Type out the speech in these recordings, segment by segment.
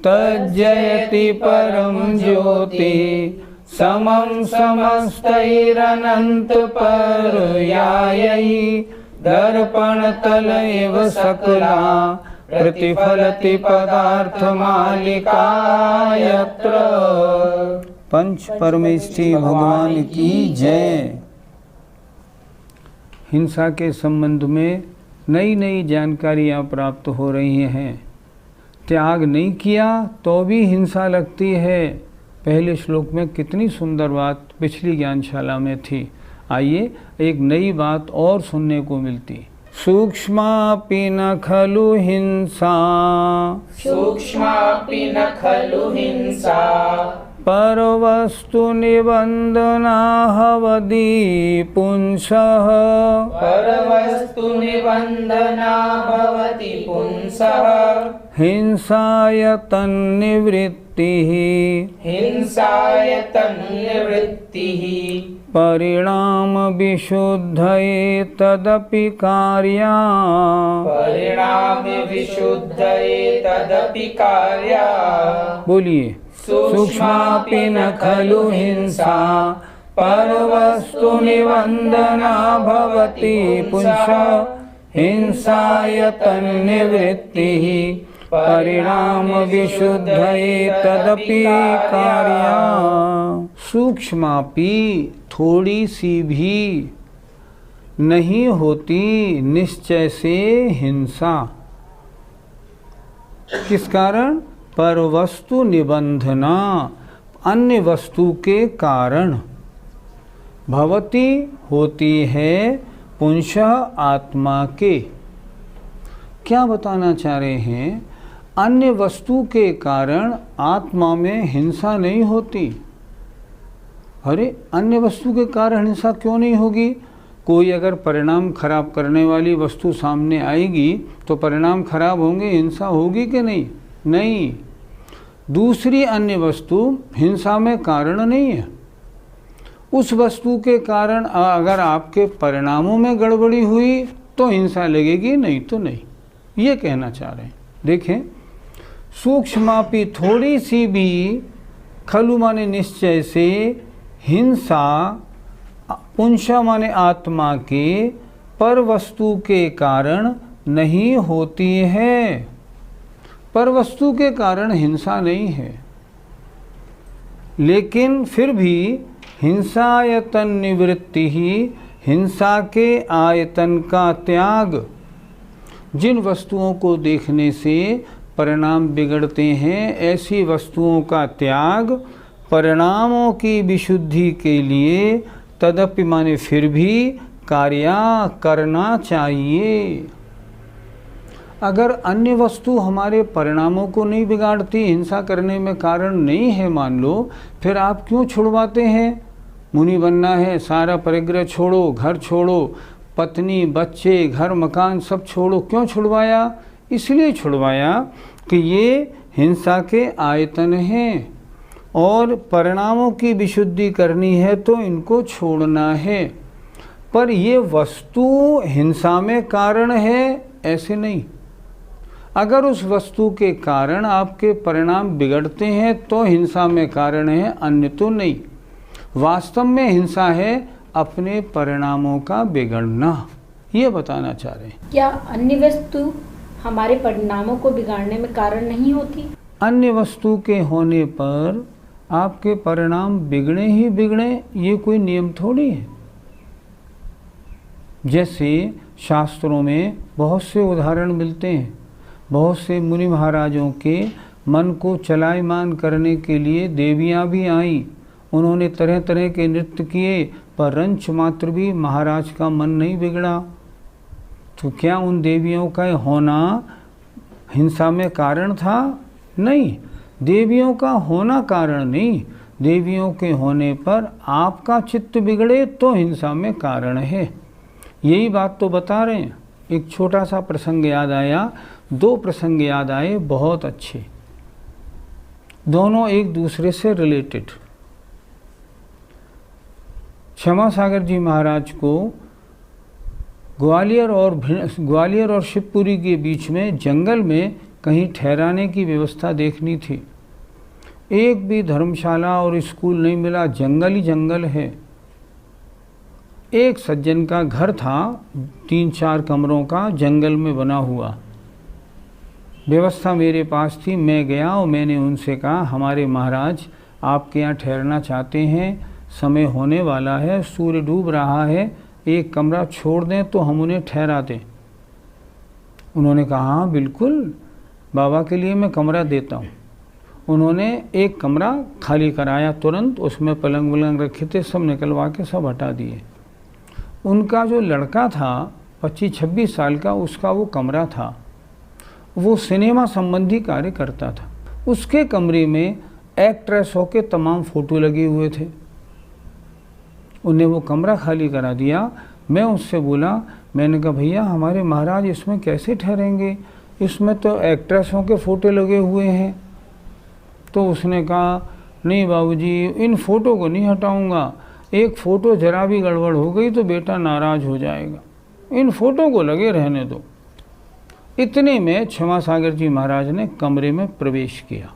तज्जयति परम ज्योति समं समस्तैरनंत पर्यायैः दर्पणतल एव सकला प्रतिफलति पदार्थमालिका यत्र। पंच परमेष्ठी भगवान की जय। हिंसा के संबंध में नई नई जानकारियाँ प्राप्त हो रही हैं। त्याग नहीं किया तो भी हिंसा लगती है। पहले श्लोक में कितनी सुंदर बात पिछली ज्ञानशाला में थी। आइए एक नई बात और सुनने को मिलती। सूक्ष्मापि न खलु हिंसा, सूक्ष्मापि न खलु हिंसा, परवस्तु निबंधना हवदी पुंसः, परवस्तु निबंधना भवति पुंसः, हिंसाय तन्निवृत्तिः, हिंसाय तन्निवृत्तिः, परिणाम विशुद्धये तदपि कार्या, परिणाम विशुद्धये तदपि कार्या। बोलिए। सूक्ष्मापि न खलु हिंसा, परवस्तु निबंधना भवति पुंसः, हिंसाय तन्निवृत्तिः, परिणाम विशुद्धये तदपि कार्या। सूक्ष्मापि थोड़ी सी भी नहीं होती निश्चय से हिंसा। किस कारण? पर वस्तु निबंधना, अन्य वस्तु के कारण, भवती होती है पुंसः आत्मा के। क्या बताना चाह रहे हैं? अन्य वस्तु के कारण आत्मा में हिंसा नहीं होती। अरे अन्य वस्तु के कारण हिंसा क्यों नहीं होगी? कोई अगर परिणाम खराब करने वाली वस्तु सामने आएगी तो परिणाम खराब होंगे, हिंसा होगी कि नहीं? नहीं। दूसरी अन्य वस्तु हिंसा में कारण नहीं है। उस वस्तु के कारण अगर आपके परिणामों में गड़बड़ी हुई तो हिंसा लगेगी, नहीं तो नहीं। ये कहना चाह रहे हैं। देखें, सूक्ष्मापि थोड़ी सी भी, खलु माने निश्चय से, हिंसा पुंसा माने आत्मा के, पर वस्तु के कारण नहीं होती है। पर वस्तु के कारण हिंसा नहीं है, लेकिन फिर भी हिंसायतन निवृत्ति ही, हिंसा के आयतन का त्याग। जिन वस्तुओं को देखने से परिणाम बिगड़ते हैं, ऐसी वस्तुओं का त्याग परिणामों की विशुद्धि के लिए तदपि माने फिर भी कार्य करना चाहिए। अगर अन्य वस्तु हमारे परिणामों को नहीं बिगाड़ती, हिंसा करने में कारण नहीं है मान लो, फिर आप क्यों छुड़वाते हैं? मुनि बनना है, सारा परिग्रह छोड़ो, घर छोड़ो, पत्नी बच्चे घर मकान सब छोड़ो। क्यों छुड़वाया? इसलिए छुड़वाया कि ये हिंसा के आयतन हैं और परिणामों की विशुद्धि करनी है तो इनको छोड़ना है। पर ये वस्तु हिंसा में कारण है ऐसे नहीं। अगर उस वस्तु के कारण आपके परिणाम बिगड़ते हैं तो हिंसा में कारण है, अन्य तो नहीं। वास्तव में हिंसा है अपने परिणामों का बिगड़ना, ये बताना चाह रहे हैं। क्या अन्य वस्तु हमारे परिणामों को बिगाड़ने में कारण नहीं होती? अन्य वस्तु के होने पर आपके परिणाम बिगड़े ही बिगड़े, ये कोई नियम थोड़ी है। जैसे शास्त्रों में बहुत से उदाहरण मिलते हैं। बहुत से मुनि महाराजों के मन को चलायमान करने के लिए देवियां भी आईं उन्होंने तरह तरह के नृत्य किए, पर रंच मात्र भी महाराज का मन नहीं बिगड़ा। तो क्या उन देवियों का होना हिंसा में कारण था? नहीं, देवियों का होना कारण नहीं, देवियों के होने पर आपका चित्त बिगड़े तो हिंसा में कारण है। यही बात तो बता रहे हैं। एक छोटा सा प्रसंग याद आया, दो प्रसंग याद आए बहुत अच्छे, दोनों एक दूसरे से रिलेटेड। क्षमा सागर जी महाराज को ग्वालियर और शिवपुरी के बीच में जंगल में कहीं ठहराने की व्यवस्था देखनी थी। एक भी धर्मशाला और स्कूल नहीं मिला, जंगल ही जंगल है। एक सज्जन का घर था 3-4 कमरों का, जंगल में बना हुआ। व्यवस्था मेरे पास थी, मैं गया और मैंने उनसे कहा, हमारे महाराज आपके यहाँ ठहरना चाहते हैं, समय होने वाला है, सूर्य डूब रहा है, एक कमरा छोड़ दें तो हम उन्हें ठहरा दें। उन्होंने कहा हाँ बिल्कुल, बाबा के लिए मैं कमरा देता हूँ। उन्होंने एक कमरा खाली कराया तुरंत, उसमें पलंग वलंग रखे थे, सब निकलवा के सब हटा दिए। उनका जो लड़का था 25-26 साल का, उसका वो कमरा था, वो सिनेमा संबंधी कार्य करता था। उसके कमरे में एक्ट्रेसों के तमाम फ़ोटो लगे हुए थे। उन्हें वो कमरा खाली करा दिया। मैं उससे बोला, मैंने कहा भैया हमारे महाराज इसमें कैसे ठहरेंगे, इसमें तो एक्ट्रेसों के फ़ोटो लगे हुए हैं। तो उसने कहा नहीं बाबूजी, इन फ़ोटो को नहीं हटाऊंगा, एक फ़ोटो जरा भी गड़बड़ हो गई तो बेटा नाराज़ हो जाएगा, इन फ़ोटो को लगे रहने दो। इतने में क्षमा सागर जी महाराज ने कमरे में प्रवेश किया।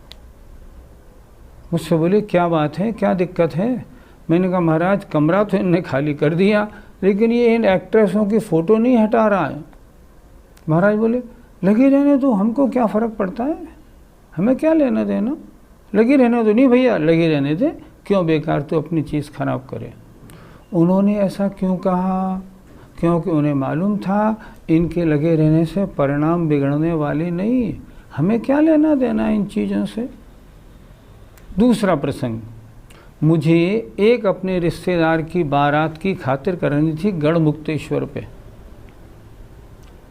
मुझसे बोले क्या बात है, क्या दिक्कत है? मैंने कहा महाराज कमरा तो इनने खाली कर दिया, लेकिन ये इन एक्ट्रेसों की फ़ोटो नहीं हटा रहा है। महाराज बोले लगे रहने दो, हमको क्या फ़र्क पड़ता है, हमें क्या लेना देना, लगे रहने दो। नहीं भैया लगे रहने दे, क्यों बेकार तो अपनी चीज़ खराब करे। उन्होंने ऐसा क्यों कहा? क्योंकि उन्हें मालूम था इनके लगे रहने से परिणाम बिगड़ने वाले नहीं, हमें क्या लेना देना इन चीज़ों से। दूसरा प्रसंग, मुझे एक अपने रिश्तेदार की बारात की खातिर करनी थी गढ़मुक्तेश्वर पे।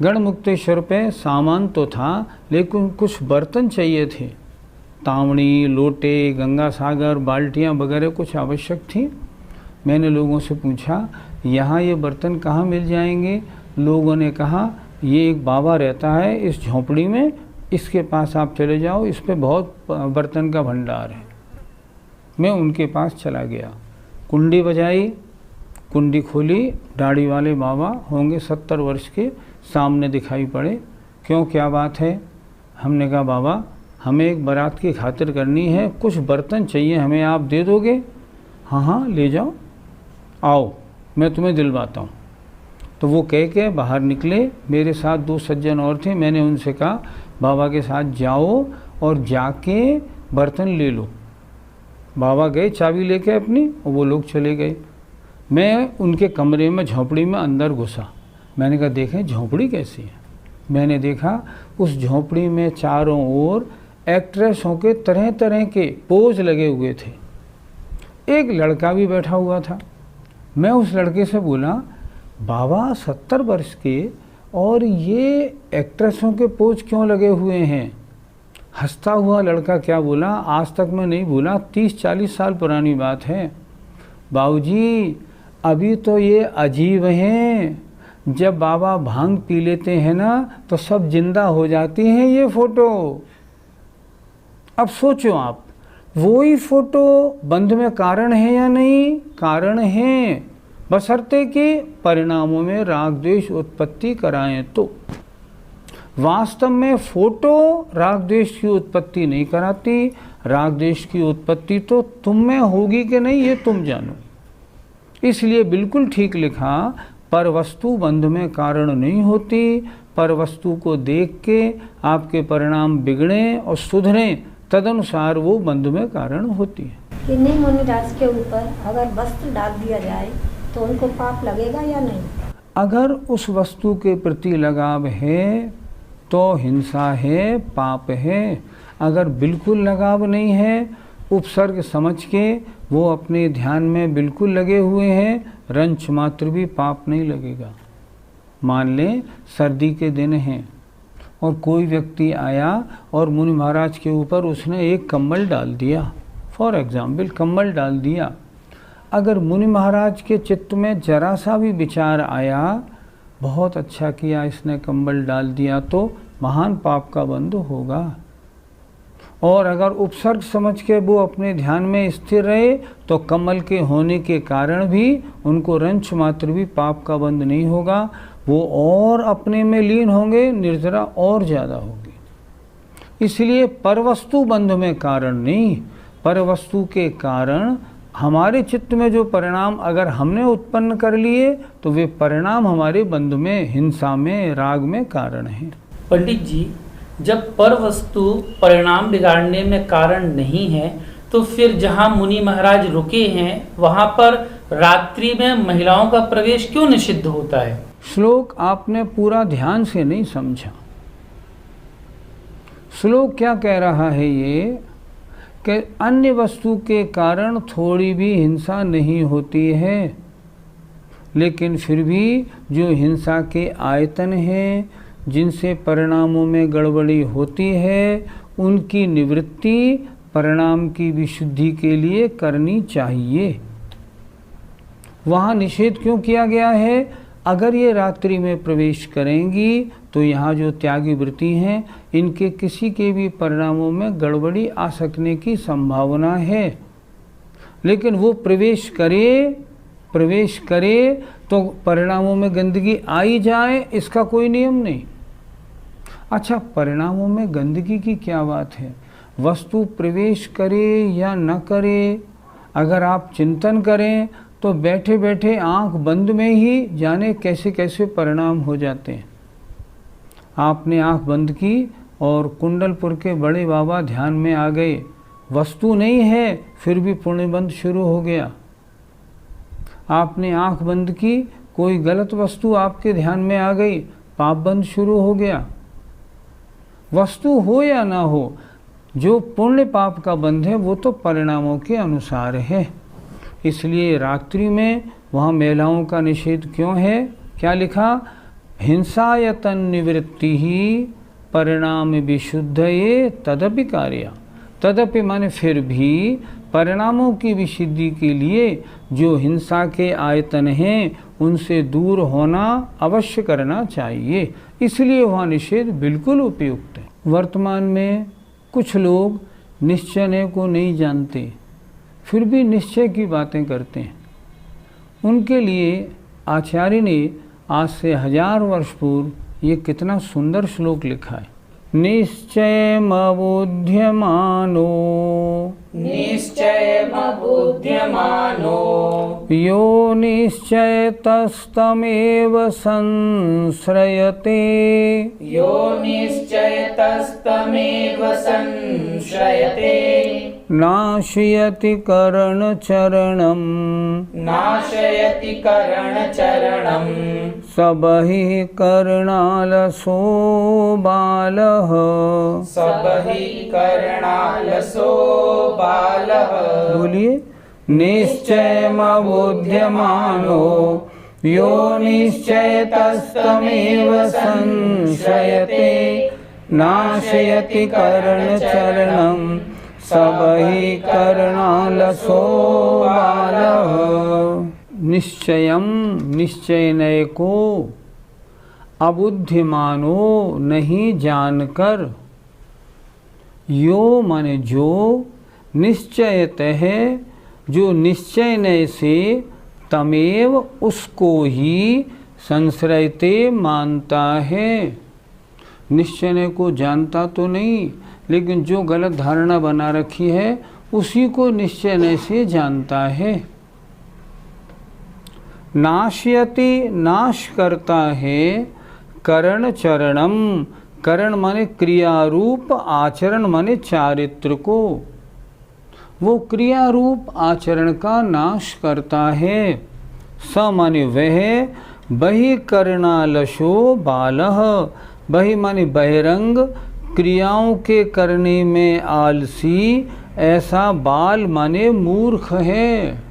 गढ़मुक्तेश्वर पे सामान तो था, लेकिन कुछ बर्तन चाहिए थे, तावड़ी, लोटे, गंगा सागर, बाल्टियाँ वगैरह कुछ आवश्यक थी। मैंने लोगों से पूछा यहाँ ये बर्तन कहाँ मिल जाएंगे? लोगों ने कहा ये एक बाबा रहता है इस झोंपड़ी में, इसके पास आप चले जाओ, इस पे बहुत बर्तन का भंडार है। मैं उनके पास चला गया, कुंडी बजाई, कुंडी खोली, दाढ़ी वाले बाबा होंगे 70 वर्ष के, सामने दिखाई पड़े। क्यों, क्या बात है? हमने कहा बाबा हमें एक बारात की खातिर करनी है, कुछ बर्तन चाहिए हमें, आप दे दोगे? हाँ हाँ ले जाओ, आओ मैं तुम्हें दिलवाता हूँ। तो वो कह के बाहर निकले, मेरे साथ 2 सज्जन और थे। मैंने उनसे कहा बाबा के साथ जाओ और जाके बर्तन ले लो। बाबा गए चाबी लेके अपनी, और वो लोग चले गए। मैं उनके कमरे में झोंपड़ी में अंदर घुसा। मैंने कहा देखें झोंपड़ी कैसी है। मैंने देखा उस झोंपड़ी में चारों ओर एक्ट्रेसों के तरह तरह के पोज लगे हुए थे। एक लड़का भी बैठा हुआ था। मैं उस लड़के से बोला बाबा 70 वर्ष के और ये एक्ट्रेसों के पोज क्यों लगे हुए हैं? हंसता हुआ लड़का क्या बोला, आज तक मैं नहीं भूला, 30-40 साल पुरानी बात है। बाबूजी अभी तो ये अजीब हैं, जब बाबा भांग पी लेते हैं ना तो सब जिंदा हो जाती हैं ये फ़ोटो। अब सोचो आप, वही फ़ोटो बंध में कारण है या नहीं? कारण है, बशर्ते कि परिणामों में राग द्वेष उत्पत्ति कराएं तो। वास्तव में फ़ोटो राग द्वेष की उत्पत्ति नहीं कराती, राग द्वेष की उत्पत्ति तो तुम में होगी कि नहीं ये तुम जानो। इसलिए बिल्कुल ठीक लिखा, पर वस्तु बंध में कारण नहीं होती, पर वस्तु को देख के आपके परिणाम बिगड़ें और सुधरें, तदनुसार वो बंध में कारण होती है। किन्हीं मुनिराज के ऊपर अगर वस्त्र डाल दिया जाए तो उनको पाप लगेगा या नहीं? अगर उस वस्तु के प्रति लगाव है तो हिंसा है, पाप है। अगर बिल्कुल लगाव नहीं है, उपसर्ग समझ के वो अपने ध्यान में बिल्कुल लगे हुए हैं, रंच मात्र भी पाप नहीं लगेगा। मान लें सर्दी के दिन हैं और कोई व्यक्ति आया और मुनि महाराज के ऊपर उसने एक कंबल डाल दिया, फॉर एग्जाम्पल कंबल डाल दिया। अगर मुनि महाराज के चित्त में जरा सा भी विचार आया, बहुत अच्छा किया इसने कंबल डाल दिया, तो महान पाप का बंध होगा। और अगर उपसर्ग समझ के वो अपने ध्यान में स्थिर रहे तो कमल के होने के कारण भी उनको रंच मात्र भी पाप का बंध नहीं होगा, वो और अपने में लीन होंगे, निर्जरा और ज़्यादा होगी। इसलिए परवस्तु बंध में कारण नहीं, परवस्तु के कारण हमारे चित्त में जो परिणाम अगर हमने उत्पन्न कर लिए तो वे परिणाम हमारे बंध में, हिंसा में, राग में कारण हैं। पंडित जी, जब पर वस्तु परिणाम बिगाड़ने में कारण नहीं है तो फिर जहाँ मुनि महाराज रुके हैं वहाँ पर रात्रि में महिलाओं का प्रवेश क्यों निषिद्ध होता है? श्लोक आपने पूरा ध्यान से नहीं समझा। श्लोक क्या कह रहा है ये कि अन्य वस्तु के कारण थोड़ी भी हिंसा नहीं होती है, लेकिन फिर भी जो हिंसा के आयतन हैं, जिनसे परिणामों में गड़बड़ी होती है, उनकी निवृत्ति परिणाम की विशुद्धि के लिए करनी चाहिए। वहाँ निषेध क्यों किया गया है? अगर ये रात्रि में प्रवेश करेंगी तो यहाँ जो त्यागी वृत्ति हैं, इनके किसी के भी परिणामों में गड़बड़ी आ सकने की संभावना है। लेकिन वो प्रवेश करे तो परिणामों में गंदगी आई जाए, इसका कोई नियम नहीं। अच्छा, परिणामों में गंदगी की क्या बात है? वस्तु प्रवेश करे या न करे, अगर आप चिंतन करें तो बैठे बैठे आंख बंद में ही जाने कैसे कैसे परिणाम हो जाते हैं। आपने आंख बंद की और कुंडलपुर के बड़े बाबा ध्यान में आ गए, वस्तु नहीं है फिर भी पुण्य बंद शुरू हो गया। आपने आंख बंद की, कोई गलत वस्तु आपके ध्यान में आ गई, पाप बंद शुरू हो गया। वस्तु हो या ना हो, जो पुण्य पाप का बंध है वो तो परिणामों के अनुसार है। इसलिए रात्रि में वहाँ महिलाओं का निषेध क्यों है? क्या लिखा? हिंसायतन निवृत्ति ही परिणाम विशुद्धये तदपि कार्य। तदपि माने फिर भी परिणामों की विशुद्धि के लिए जो हिंसा के आयतन हैं उनसे दूर होना अवश्य करना चाहिए। इसलिए वहाँ निषेध बिल्कुल उपयुक्त है। वर्तमान में कुछ लोग निश्चय को नहीं जानते, फिर भी निश्चय की बातें करते हैं। उनके लिए आचार्य ने आज से 1000 वर्ष पूर्व ये कितना सुंदर श्लोक लिखा है। निश्चयमबुध्यमानो यो निश्चयतस्तमेव संश्रयते नाशयति करणचरणम् सबहि कर्णालसो बालः बोलिए। निश्चयमबुध्यमानो यो निश्चयतस्तमेव संश्रयते नाशयति करणचरणम् सबहि कर्णालसो बालः। निश्चयम निश्चय को, अबुद्धिमानो नहीं जानकर, यो माने जो, निश्चयत है जो निश्चय नय से, तमेव उसको ही, संश्रयते मानता है। निश्चय को जानता तो नहीं, लेकिन जो गलत धारणा बना रखी है उसी को निश्चय से जानता है। नाशयति नाश करता है, करण चरणम, करण माने क्रियारूप, आचरण माने चारित्र को, वो क्रियारूप आचरण का नाश करता है। स माने वह, बहिकर्णालशो बालः, बहि माने बहिरंग, क्रियाओं के करने में आलसी, ऐसा बाल माने मूर्ख है।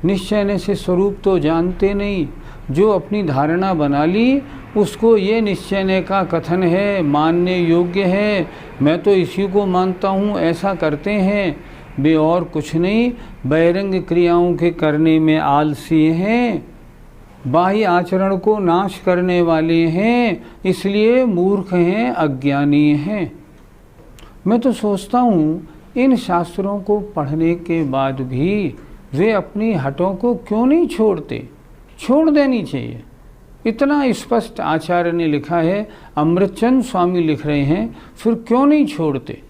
निश्चय से स्वरूप तो जानते नहीं, जो अपनी धारणा बना ली उसको ये निश्चय का कथन है, मानने योग्य है, मैं तो इसी को मानता हूँ, ऐसा करते हैं। वे और कुछ नहीं, बहिरंग क्रियाओं के करने में आलसी हैं, बाह्य आचरण को नाश करने वाले हैं, इसलिए मूर्ख हैं, अज्ञानी हैं। मैं तो सोचता हूँ इन शास्त्रों को पढ़ने के बाद भी वे अपनी हटों को क्यों नहीं छोड़ते? छोड़ देनी चाहिए। इतना स्पष्ट आचार्य ने लिखा है, अमृतचंद स्वामी लिख रहे हैं, फिर क्यों नहीं छोड़ते?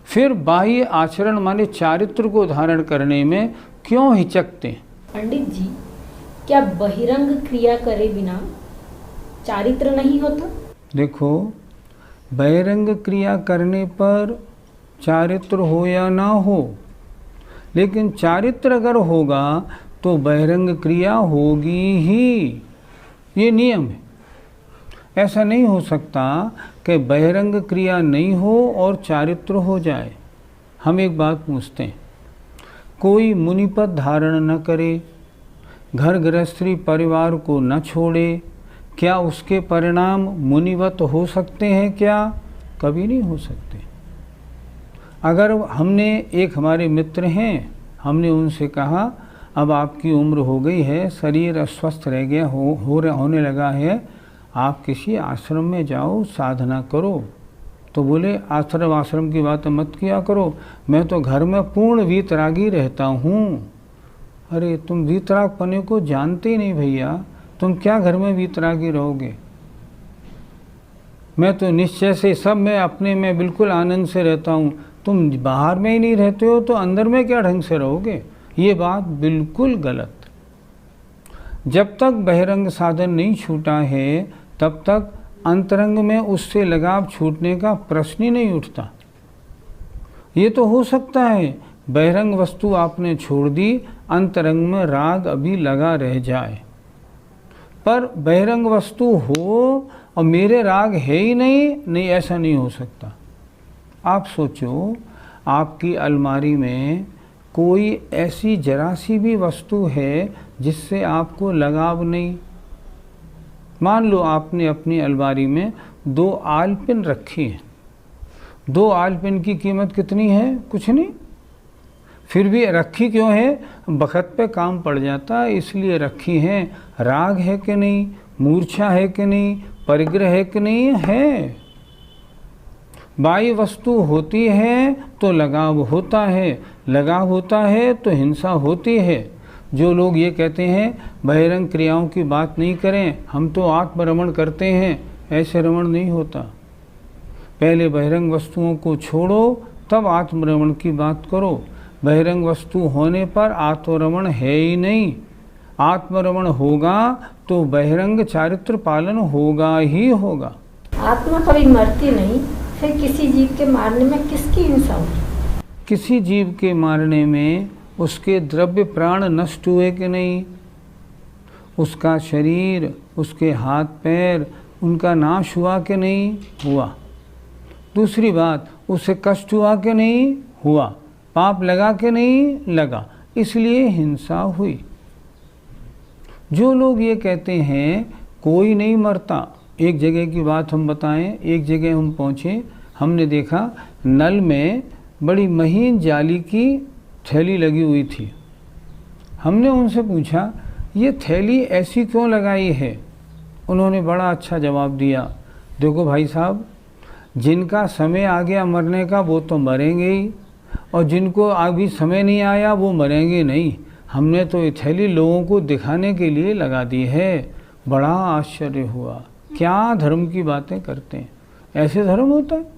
फिर बाह्य आचरण माने चारित्र को धारण करने में क्यों हिचकते? पंडित जी, क्या बहिरंग क्रिया करे बिना चारित्र नहीं होता? देखो, बहिरंग क्रिया करने पर चारित्र हो या ना हो, लेकिन चारित्र अगर होगा तो बहिरंग क्रिया होगी ही, ये नियम है। ऐसा नहीं हो सकता कि बहिरंग क्रिया नहीं हो और चारित्र हो जाए। हम एक बात पूछते हैं, कोई मुनिपद धारण न करे, घर गृहस्थी परिवार को न छोड़े, क्या उसके परिणाम मुनिवत हो सकते हैं? क्या कभी नहीं हो सकते। अगर हमने एक हमारे मित्र हैं, हमने उनसे कहा अब आपकी उम्र हो गई है, शरीर अस्वस्थ रह गया होने लगा है, आप किसी आश्रम में जाओ, साधना करो। तो बोले आश्रम की बात मत किया करो, मैं तो घर में पूर्ण वीतरागी रहता हूँ। अरे तुम वीतराग पने को जानते ही नहीं भैया, तुम क्या घर में वीतरागी रहोगे? मैं तो निश्चय से सब में अपने में बिल्कुल आनंद से रहता हूँ। तुम बाहर में ही नहीं रहते हो तो अंदर में क्या ढंग से रहोगे? ये बात बिल्कुल गलत। जब तक बहिरंग साधन नहीं छूटा है तब तक अंतरंग में उससे लगाव छूटने का प्रश्न ही नहीं उठता। ये तो हो सकता है बहिरंग वस्तु आपने छोड़ दी, अंतरंग में राग अभी लगा रह जाए, पर बहिरंग वस्तु हो और मेरे राग है ही नहीं, ऐसा नहीं हो सकता। आप सोचो, आपकी अलमारी में कोई ऐसी जरा सी भी वस्तु है जिससे आपको लगाव नहीं? मान लो आपने अपनी अलमारी में 2 आलपिन रखी हैं। 2 आलपिन की कीमत कितनी है? कुछ नहीं। फिर भी रखी क्यों है? बखत पे काम पड़ जाता है इसलिए रखी हैं। राग है कि नहीं? मूर्छा है कि नहीं? परिग्रह है कि नहीं? है। बाह्य वस्तु होती है तो लगाव होता है, लगाव होता है तो हिंसा होती है। जो लोग ये कहते हैं बहिरंग क्रियाओं की बात नहीं करें, हम तो आत्मरमण करते हैं, ऐसे रमण नहीं होता। पहले बहिरंग वस्तुओं को छोड़ो तब आत्मरमण की बात करो। बहिरंग वस्तु होने पर आत्मरमण है ही नहीं। आत्मरमण होगा तो बहिरंग चारित्र पालन होगा ही होगा। आत्मा कभी मरती नहीं, फिर किसी जीव के मारने में किसकी हिंसा होगी? किसी जीव के मारने में उसके द्रव्य प्राण नष्ट हुए कि नहीं? उसका शरीर, उसके हाथ पैर, उनका नाश हुआ कि नहीं? हुआ। दूसरी बात, उसे कष्ट हुआ कि नहीं? हुआ। पाप लगा कि नहीं? लगा। इसलिए हिंसा हुई। जो लोग ये कहते हैं कोई नहीं मरता, एक जगह की बात हम बताएं। एक जगह हम पहुँचे, हमने देखा नल में बड़ी महीन जाली की थैली लगी हुई थी। हमने उनसे पूछा ये थैली ऐसी क्यों लगाई है? उन्होंने बड़ा अच्छा जवाब दिया, देखो भाई साहब, जिनका समय आ गया मरने का वो तो मरेंगे ही, और जिनको अभी समय नहीं आया वो मरेंगे नहीं। हमने तो ये थैली लोगों को दिखाने के लिए लगा दी है। बड़ा आश्चर्य हुआ, क्या धर्म की बातें करते हैं, ऐसे धर्म होता है?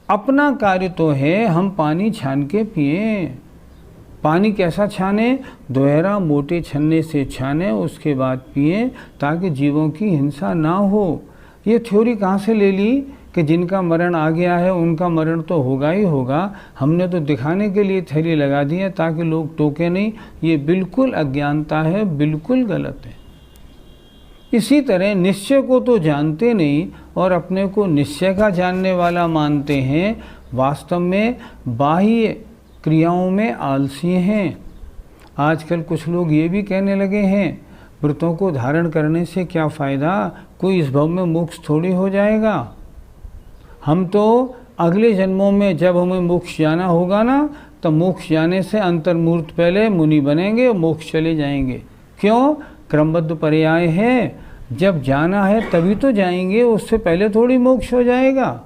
अपना कार्य तो है हम पानी छान के पिए। पानी कैसा छाने? दोहरा मोटे छन्ने से छाने, उसके बाद पिए ताकि जीवों की हिंसा ना हो। ये थ्योरी कहाँ से ले ली कि जिनका मरण आ गया है उनका मरण तो होगा ही होगा। हमने तो दिखाने के लिए थैली लगा दी है ताकि लोग टोके नहीं। ये बिल्कुल अज्ञानता है, बिल्कुल गलत है। इसी तरह निश्चय को तो जानते नहीं और अपने को निश्चय का जानने वाला मानते हैं, वास्तव में बाह्य क्रियाओं में आलसी हैं। आजकल कुछ लोग ये भी कहने लगे हैं, व्रतों को धारण करने से क्या फ़ायदा, कोई इस भव में मोक्ष थोड़ी हो जाएगा। हम तो अगले जन्मों में जब हमें मोक्ष जाना होगा ना, तो मोक्ष जाने से अंतर्मूर्त पहले मुनि बनेंगे और मोक्ष चले जाएंगे। क्यों? क्रमबद्ध पर्याय है, जब जाना है तभी तो जाएंगे, उससे पहले थोड़ी मोक्ष हो जाएगा।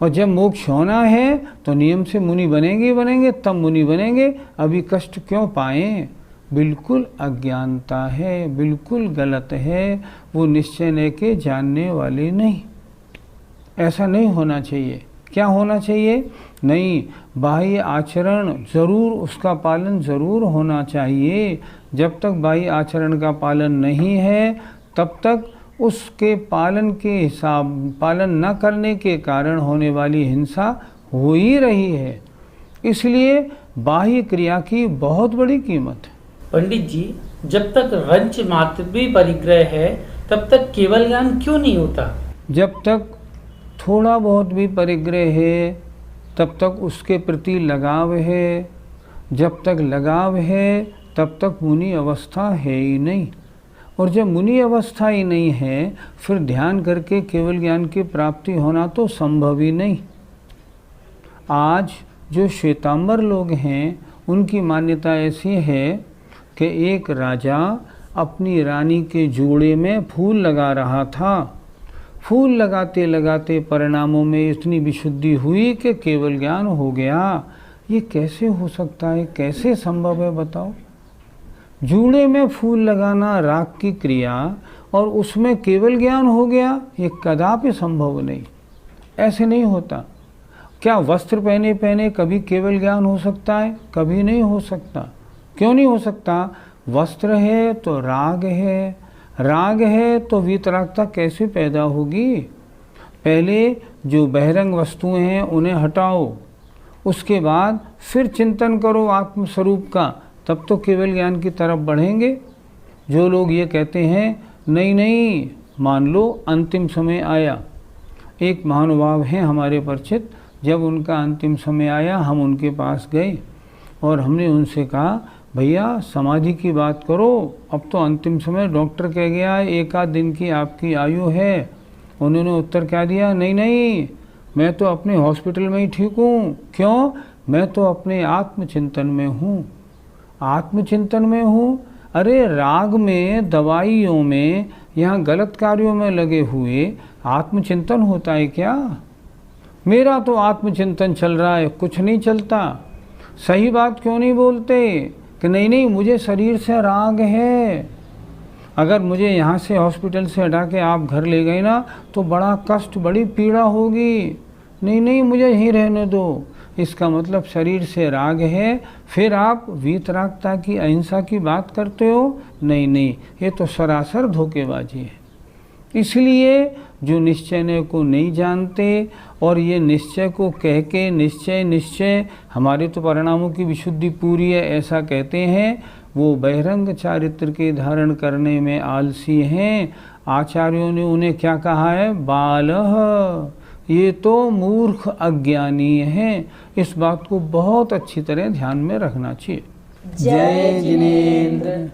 और जब मोक्ष होना है तो नियम से मुनि बनेंगे ही बनेंगे, तब मुनि बनेंगे। अभी कष्ट क्यों पाएं? बिल्कुल अज्ञानता है, बिल्कुल गलत है, वो निश्चय लेके जानने वाले नहीं। ऐसा नहीं होना चाहिए। क्या होना चाहिए? नहीं, बाह्य आचरण ज़रूर, उसका पालन ज़रूर होना चाहिए। जब तक बाह्य आचरण का पालन नहीं है तब तक उसके पालन न करने के कारण होने वाली हिंसा हो ही रही है। इसलिए बाह्य क्रिया की बहुत बड़ी कीमत है। पंडित जी, जब तक रंच मात्र भी परिग्रह है तब तक केवल ज्ञान क्यों नहीं होता? जब तक थोड़ा बहुत भी परिग्रह है तब तक उसके प्रति लगाव है, जब तक लगाव है तब तक मुनि अवस्था है ही नहीं। और जब मुनि अवस्था ही नहीं है, फिर ध्यान करके केवल ज्ञान की प्राप्ति होना तो संभव ही नहीं। आज जो श्वेतांबर लोग हैं उनकी मान्यता ऐसी है कि एक राजा अपनी रानी के जोड़े में फूल लगा रहा था। फूल लगाते लगाते परिणामों में इतनी विशुद्धि हुई कि केवल ज्ञान हो गया। ये कैसे हो सकता है, कैसे संभव है बताओ? जूड़े में फूल लगाना राग की क्रिया और उसमें केवल ज्ञान हो गया, ये कदापि संभव नहीं। ऐसे नहीं होता। क्या वस्त्र पहने पहने कभी केवल ज्ञान हो सकता है? कभी नहीं हो सकता। क्यों नहीं हो सकता? वस्त्र है तो राग है, राग है तो वीतरागता कैसे पैदा होगी? पहले जो बहिरंग वस्तुएं हैं उन्हें हटाओ, उसके बाद फिर चिंतन करो आत्मस्वरूप का, तब तो केवल ज्ञान की तरफ बढ़ेंगे। जो लोग ये कहते हैं नहीं नहीं, मान लो अंतिम समय आया। एक महानुभाव हैं हमारे परिचित, जब उनका अंतिम समय आया हम उनके पास गए और हमने उनसे कहा, भैया समाधि की बात करो, अब तो अंतिम समय डॉक्टर कह गया है 1 आध दिन की आपकी आयु है। उन्होंने उत्तर क्या दिया? नहीं नहीं, मैं तो अपने हॉस्पिटल में ही ठीक हूँ। क्यों? मैं तो अपने आत्मचिंतन में हूँ। आत्मचिंतन में हूँ? अरे राग में, दवाइयों में, यहाँ गलत कार्यों में लगे हुए आत्मचिंतन होता है क्या? मेरा तो आत्मचिंतन चल रहा है, कुछ नहीं चलता। सही बात क्यों नहीं बोलते कि नहीं नहीं मुझे शरीर से राग है, अगर मुझे यहाँ से हॉस्पिटल से हटा के आप घर ले गए ना तो बड़ा कष्ट, बड़ी पीड़ा होगी। नहीं नहीं मुझे यहीं रहने दो। इसका मतलब शरीर से राग है, फिर आप वीतरागता की, अहिंसा की बात करते हो? नहीं नहीं, ये तो सरासर धोखेबाजी है। इसलिए जो निश्चय को नहीं जानते और ये निश्चय को कह के निश्चय हमारे तो परिणामों की विशुद्धि पूरी है ऐसा कहते हैं, वो बहिरंग चारित्र के धारण करने में आलसी हैं। आचार्यों ने उन्हें क्या कहा है? बालः, ये तो मूर्ख अज्ञानी हैं। इस बात को बहुत अच्छी तरह ध्यान में रखना चाहिए। जय जिनेंद्र।